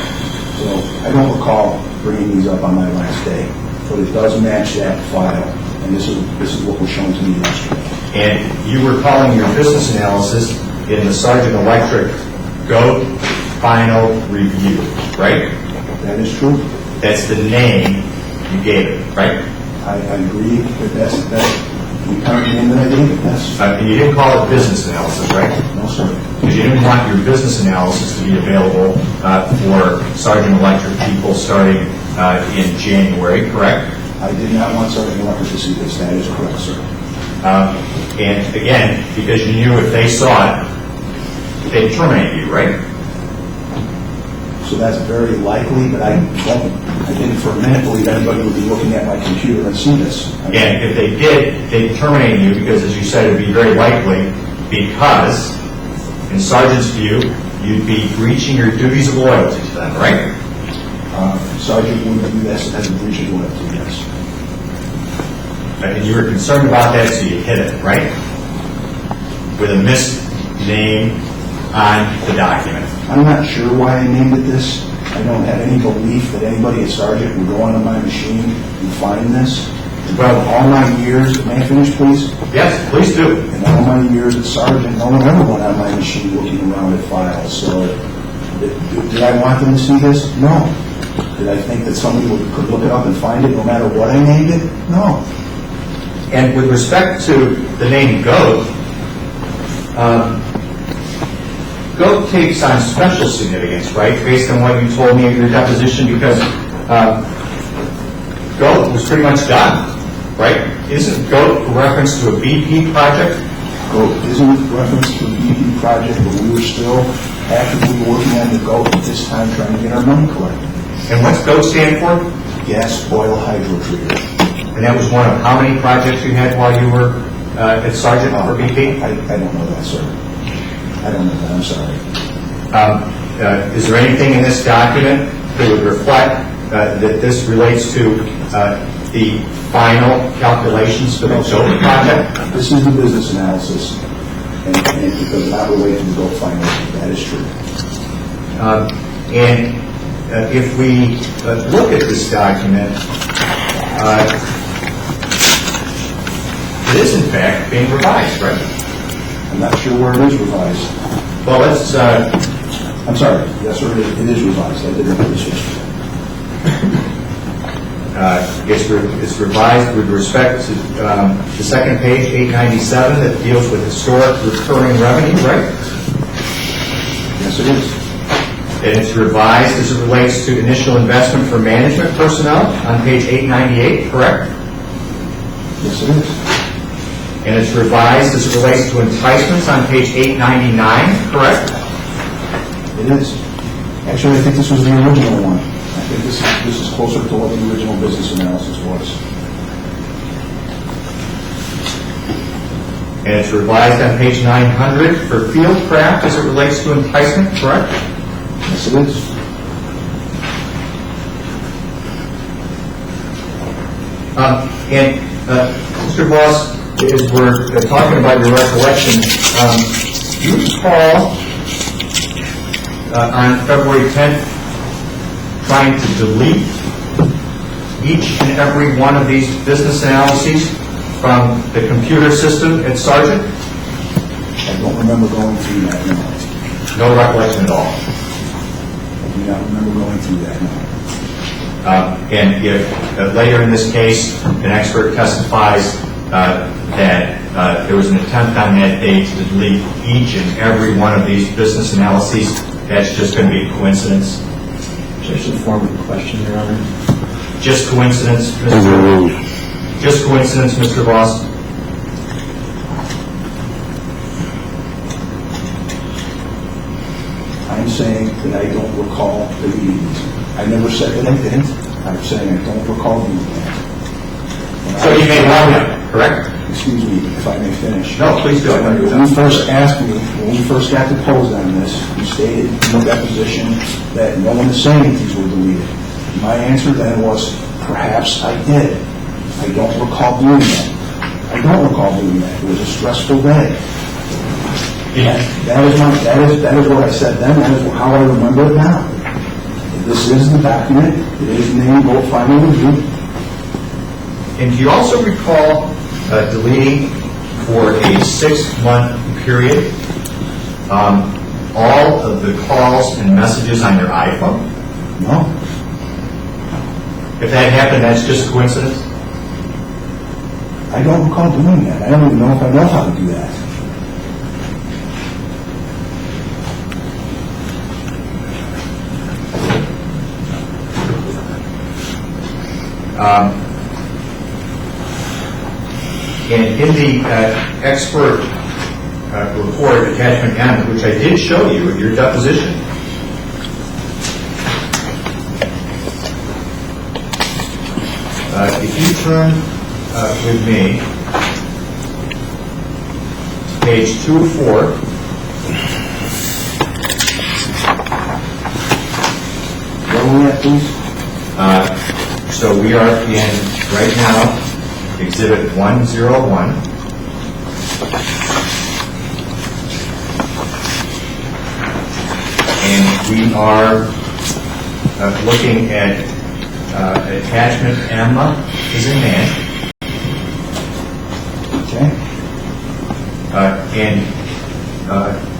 So I don't recall bringing these up on my last day, but it does match that file, and this is what was shown to me yesterday. And you were calling your business analysis in the Sargent Electric GOAT Final Review, right? That is true. That's the name you gave it, right? I agree that that's the current name that I gave it, yes. And you didn't call it business analysis, right? No, sir. Because you didn't want your business analysis to be available for Sargent Electric people starting in January, correct? I did not want Sargent Electric to see this. That is correct, sir. And again, because you knew if they saw it, they'd terminate you, right? So that's very likely, but I didn't for a minute believe anybody would be looking at my computer and see this. And if they did, they'd terminate you because, as you said, it would be very likely because, in Sargent's view, you'd be breaching your duties of loyalty to them, right? Sargent wouldn't do this as a breach of loyalty, yes. And you were concerned about that, so you hid it, right? With a misname on the document. I'm not sure why I named it this. I don't have any belief that anybody at Sargent would go onto my machine and find this. Well, all my years, may I finish, please? Yes, please do. In all my years at Sargent, no one ever went on my machine looking around at files. So, did I want them to see this? No. Did I think that somebody could look it up and find it no matter what I named it? No. And with respect to the name GOAT, GOAT takes on special significance, right, based on what you told me in your deposition, because GOAT was pretty much done, right? Isn't GOAT a reference to a BP project? GOAT isn't a reference to a BP project, but we were still actively working on the GOAT at this time trying to get our money collected. And what's GOAT stand for? Gas Oil Hydro Treater. And that was one of how many projects you had while you were at Sargent for BP? I don't know that, sir. I don't know that. I'm sorry. Is there anything in this document that would reflect that this relates to the final calculations for the GOAT project? This is the business analysis, and it does not relate to the GOAT financing. That is true. And if we look at this document, it is in fact being revised, right? I'm not sure where it is revised. Well, let's... I'm sorry. Yes, sir, it is revised. I didn't know this yesterday. It's revised with respect to the second page, 897, that deals with historic recurring revenue, right? Yes, it is. And it's revised as it relates to initial investment for management personnel on page 898, correct? Yes, it is. And it's revised as it relates to enticements on page 899, correct? It is. Actually, I think this was the original one. I think this is closer to what the original business analysis was. And it's revised on page 900 for fieldcraft as it relates to enticement, correct? Yes, it is. Mr. Voss, as we're talking about your recollection, you recall on February 10th trying to delete each and every one of these business analyses from the computer system at Sargent? I don't remember going through that, no. No recollection at all. I do not remember going through that, no. And if later in this case an expert testifies that there was an attempt on that day to delete each and every one of these business analyses, that's just going to be coincidence? Just a form of question, Your Honor. Just coincidence, Overruled. Just coincidence, Mr. Voss? I'm saying that I don't recall deleting these. I never said that I didn't. I'm saying I don't recall doing that. So you made one of them, correct? excuse me, if I may finish. No, please do. When you first asked me, when we first got deposed on this, you stated in your deposition that no one is saying these were deleted. My answer then was, perhaps I did. I don't recall doing that. I don't recall doing that. It was a stressful day. Yeah. That is what I said then. That is how I remember it now. This is the document. It is named Vote Final Review. And do you also recall deleting for a 6-month period all of the calls and messages on your iPhone? No. If that happened, that's just coincidence? I don't recall doing that. I don't even know if I know how to do that. And in the expert report, attachment M, which I did show you in your deposition, if you turn with me to page 204, Where are we at, please? so we are in, right now, Exhibit 101. And we are looking at attachment M is in man. Okay. And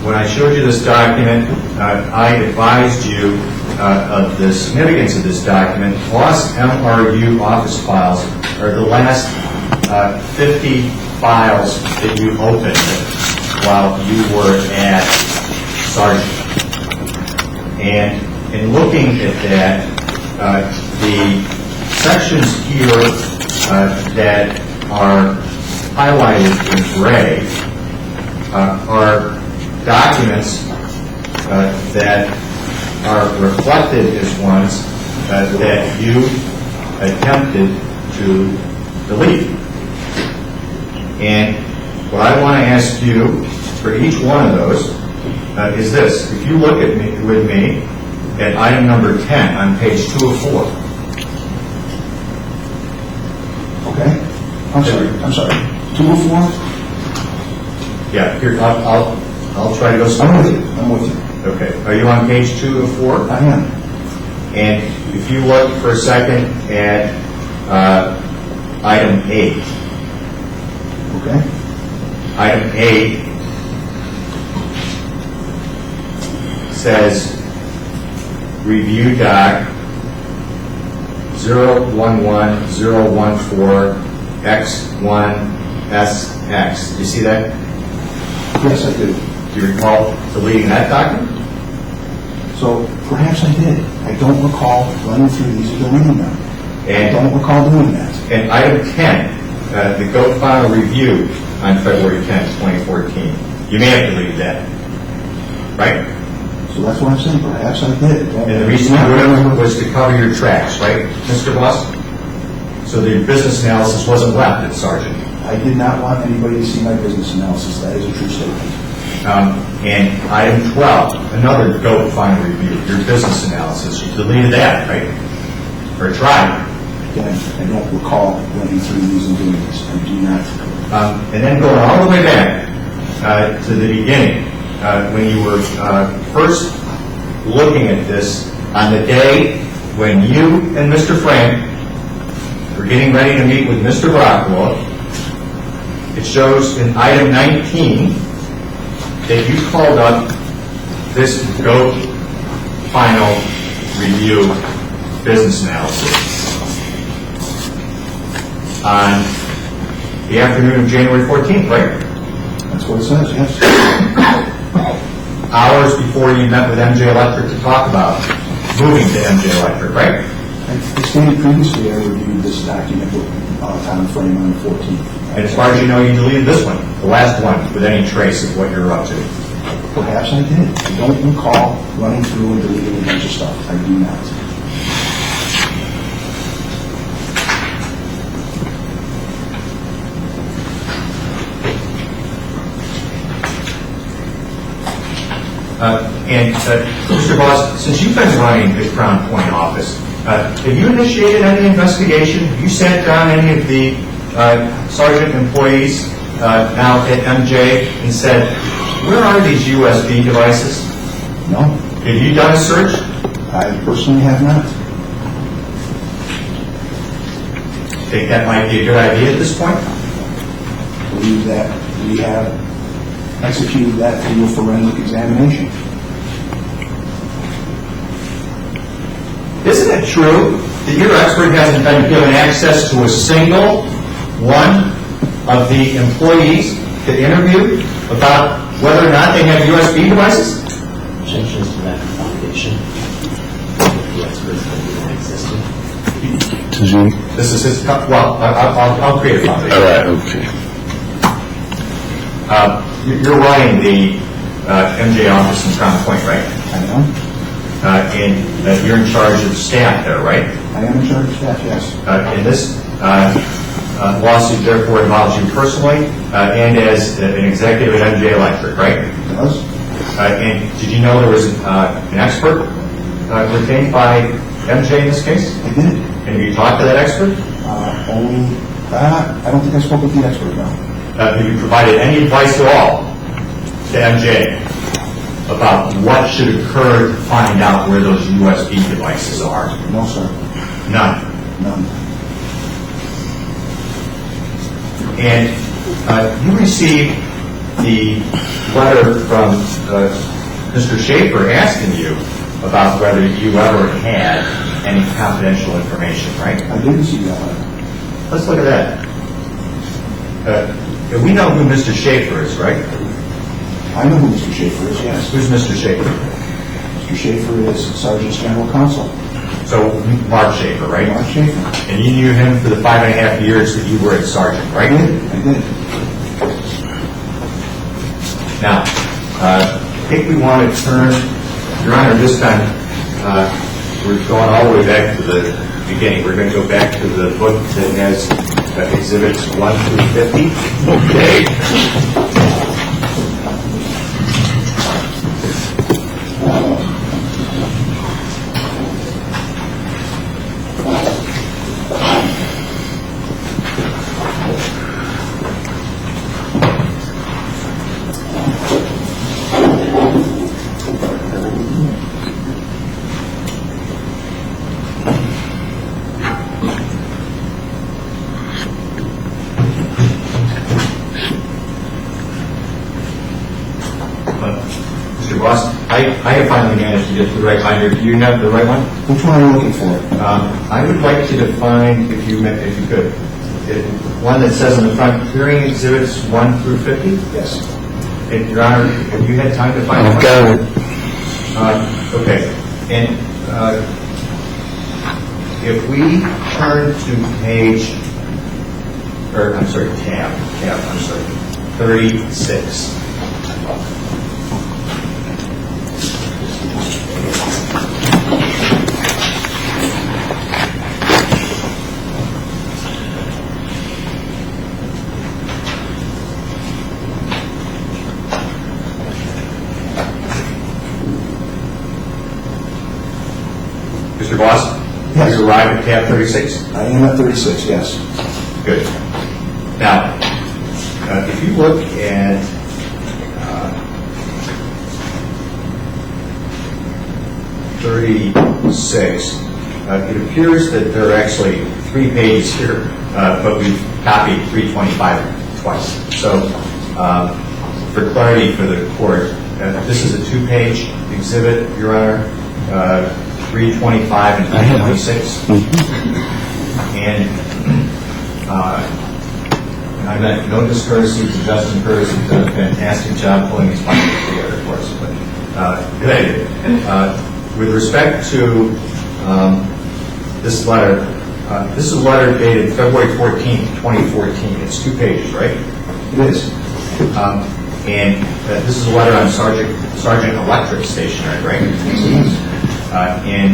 when I showed you this document, I advised you of the significance of this document. Plus MRU office files are the last 50 files that you opened while you were at Sargent. And in looking at that, the sections here that are highlighted in gray are documents that are reflected as ones that you attempted to delete. And what I want to ask you for each one of those is this. If you look at me with me at item number 10 on page 204. Okay. I'm sorry. 204? Yeah, here, I'll try to go I'm slow. with you. Okay. Are you on page 204? I am. And if you look for a second at item 8. Okay. Item 8 says review doc 011014X1SX. Do you see that? Yes, I do. Do you recall deleting that document? So perhaps I did. I don't recall running through these or deleting them. I And, don't recall doing that. and item 10, the go file review on February 10th, 2014. You may have deleted that, right? So that's what I'm saying. Perhaps I did. And the reason you did it was to cover your tracks, right, Mr. Boss? So the business analysis wasn't left at Sargent. I did not want anybody to see my business analysis. That is a true statement. And item 12, another go final review, your business analysis. You deleted that, right? Or tried. Again, I don't recall running through these and doing this. I do not. And then going all the way back to the beginning, when you were first looking at this on the day when you and Mr. Frank were getting ready to meet with Mr. Brockwell, it shows in item 19 that you called up this go final review business analysis on the afternoon of January 14th, right? That's what it says, yes. Hours before you met with MJ Electric to talk about moving to MJ Electric, right? I stated previously I reviewed this document with time frame on the 14th. And as far as you know, you deleted this one, the last one, with any trace of what you're up to. Perhaps I did. I don't recall running through and deleting a bunch of stuff. I do not. Mr. Boss, since you've been running the Crown Point office, have you initiated any investigation? Have you sat down any of the Sargent employees now at MJ and said, where are these USB devices? No, Have you done a search? I personally have not. Think that might be a good idea at this point? I believe that we have executed that through a forensic examination. Isn't it true that your expert hasn't been given access to a single one of the employees to interview about whether or not they have USB devices? Objections to that foundation. The experts have given access to. This is his, well, I'll create a foundation. All right, okay. You're running the MJ office in Crown Point, right? I am. And you're in charge of the staff there, right? I am in charge of staff, yes. And this lawsuit therefore involves you personally and as an executive at MJ Electric, right? It does. And did you know there was an expert retained by MJ in this case? I did. And have you talked to that expert? I don't think I spoke with the expert, no. Have you provided any advice at all to MJ about what should occur to find out where those USB devices are? No, sir. None. None. And you received the letter from Mr. Schaefer asking you about whether you ever had any confidential information, right? I didn't see that letter. Let's look at that. We know who Mr. Schaefer is, right? I know who Mr. Schaefer is, yes. Who's Mr. Schaefer? Mr. Schaefer is Sargent's general counsel. So, Mark Schaefer, right? Mark Schaefer. And you knew him for the 5.5 years that you were at Sargent, right? I did. Now, I think we want to turn, Your Honor, this time we're going all the way back to the beginning. We're going to go back to the book that has exhibits 1 through 50. Okay. Mr. Ross, I have finally managed to get to the right binder. Do you have the right one? Which one are you looking for? I would like to define, if you could, one that says on the front, hearing exhibits 1 through 50? Yes. And, Your Honor, have you had time to find I've one? got it. Okay. And if we turn to page, or I'm sorry, tab, 36. Mr. Voss? Yes. You arrived at tab 36? I am at 36, yes. Good. Now, if you look at '36, it appears that there are actually 3 pages here, but we've copied 325 twice. So, for clarity for the court, this is a 2-page exhibit, Your Honor. 325 and 326. And I meant no discourtesy to Justin Curtis, who's done a fantastic job pulling these binders together for us. But good idea. With respect to this letter, this is a letter dated February 14th, 2014. It's 2 pages, right? It is. And this is a letter on Sargent Electric Stationery, right? Yes. And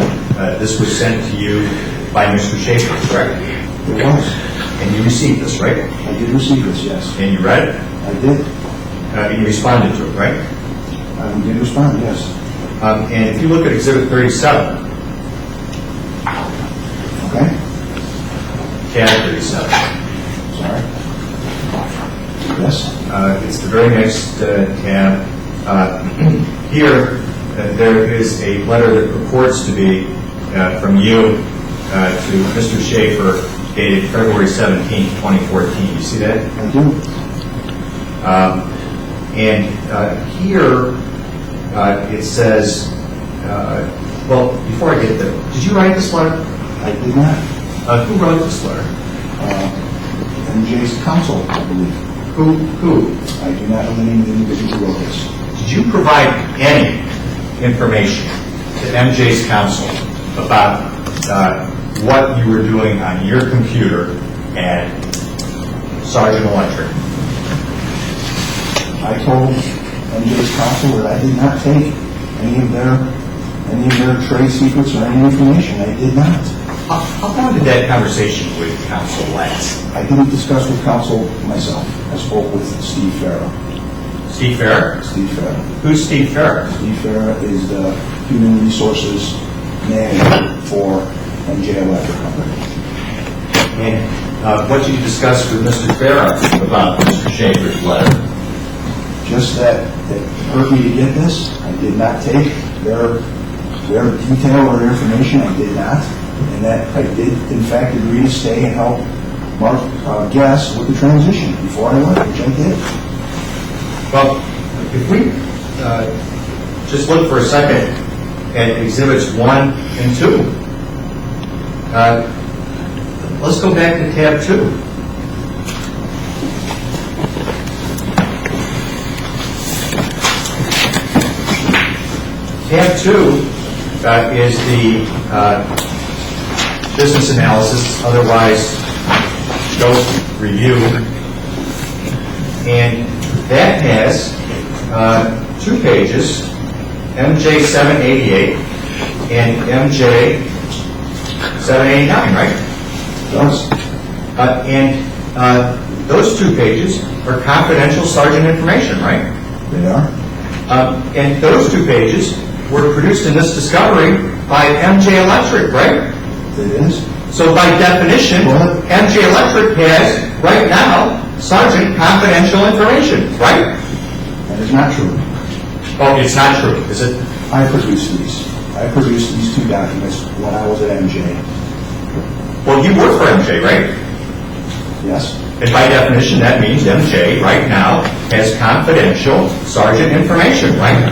this was sent to you by Mr. Schaefer, correct? It was. And you received this, right? I did receive this, yes. And you read it? I did. And you responded to it, right? We did respond, yes. And if you look at Exhibit 37, Okay? tab 37, Sorry. Yes? it's the very next tab. Here, there is a letter that purports to be from you to Mr. Schaefer, dated February 17, 2014. You see that? I do. And here it says, well, before I get there, did you write this letter? I did not. Who wrote this letter? MJ's counsel, I believe. Who? I do not know the name of the individual who wrote this. Did you provide any information to MJ's counsel about what you were doing on your computer at Sargent Electric? I told MJ's counsel that I did not take any of their trade secrets or any information. I did not. How long did that conversation with counsel last? I didn't discuss with counsel myself. I spoke with Steve Farrow. Steve Farrar? Steve Farrow. Who's Steve Farrar? Steve Farrow is the human resources manager for MJ Electric Company. And what did you discuss with Mr. Farrar about Mr. Schaefer's letter? Just that hurt me to get this. I did not take their detail or their information. I did not. And that I did, in fact, agree to stay and help Mark Guess with the transition before I left, which I did. Well, if we just look for a second at Exhibits 1 and 2, let's go back to tab 2. Tab 2 is the business analysis, otherwise scope review, and that has 2 pages, MJ 788 and MJ 789, right? Yes. And those 2 pages are confidential Sargent information, right? They are. And those 2 pages were produced in this discovery by MJ Electric, right? It is. So by definition, MJ Electric has, right now, Sargent confidential information, right? That is not true. Oh, it's not true, is it? I produced these. I produced these 2 documents when I was at MJ. Well, you work for MJ, right? Yes. And by definition, that means MJ, right now, has confidential Sargent information, right?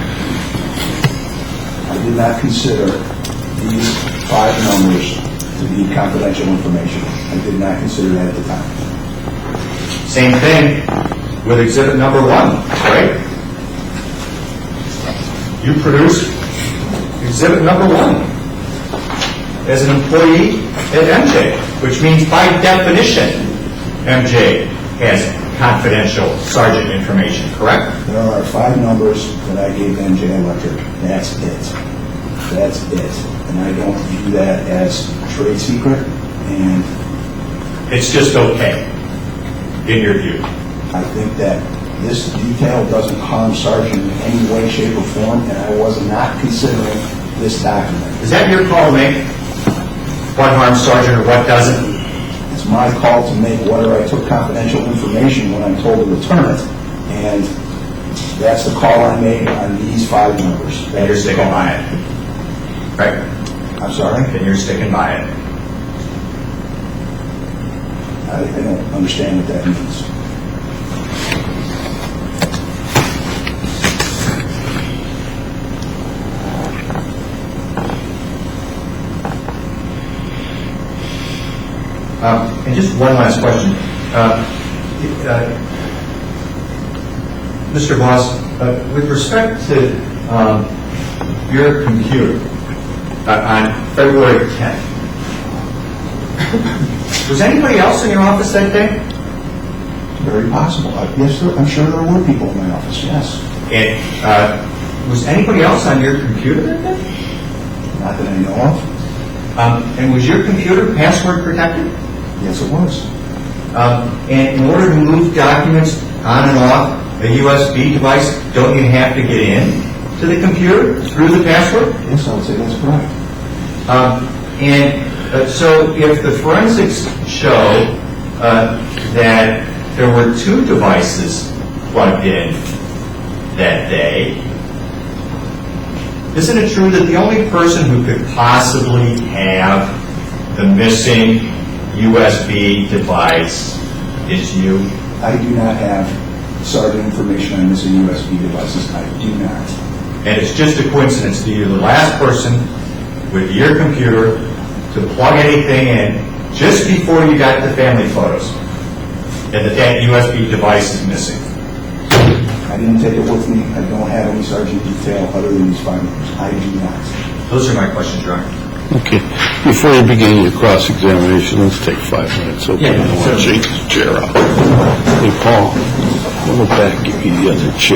I did not consider these 5 numbers to be confidential information. I did not consider that at the time. Same thing with exhibit number 1, right? You produced exhibit number 1 as an employee at MJ, which means by definition, MJ has confidential Sargent information, correct? There are 5 numbers that I gave MJ Electric. That's it. That's it. And I don't view that as trade secret, and It's just okay, in your view. I think that this detail doesn't harm Sargent in any way, shape, or form, and I was not considering this document. Is that your call to make? What harms Sargent or what doesn't? It's my call to make whether I took confidential information when I'm told to return it, and that's the call I made on these 5 numbers. And you're sticking by it, right? I'm sorry? And you're sticking by it. I don't understand what that means. And just one last question. Mr. Voss, with respect to your computer on February 10th, was anybody else in your office that day? Very possible. Yes, I'm sure there were people in my office, yes. And was anybody else on your computer that day? Not that I know of. And was your computer password protected? Yes, it was. And in order to move documents on and off a USB device, don't you have to get in to the computer through the password? Yes, I would say that's correct. So if the forensics show that there were 2 devices plugged in that day, isn't it true that the only person who could possibly have the missing USB device is you? I do not have Sargent information on missing USB devices. I do not. And it's just a coincidence that you're the last person with your computer to plug anything in just before you got the family photos, and that USB device is missing. I didn't take it with me. I don't have any Sargent detail other than these 5 numbers. I do not. Those are my questions, Your Honor. Okay. Before you begin your cross-examination, let's take 5 minutes. Okay, I want to shake the chair out. Hey, Paul, go back, give me the other chair.